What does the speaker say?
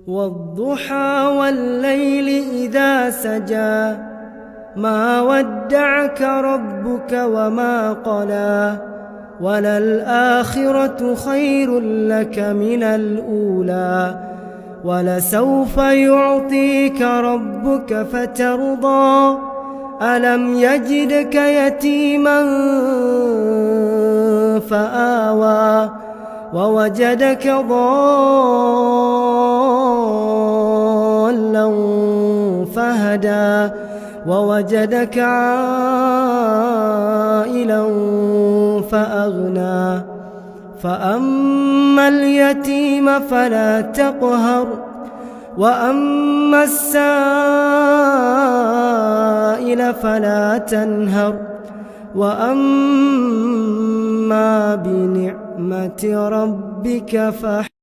والضحى والليل إذا سجى ما ودعك ربك وما قلى وللآخرة خير لك من الأولى ولسوف يعطيك ربك فترضى ألم يجدك يتيما فآوى ووجدك ضالا فهدى ووجدك عائلا فأغنى فأما اليتيم فلا تقهر وأما السائل فلا تنهر وأما بنعمة ربك فاحكم.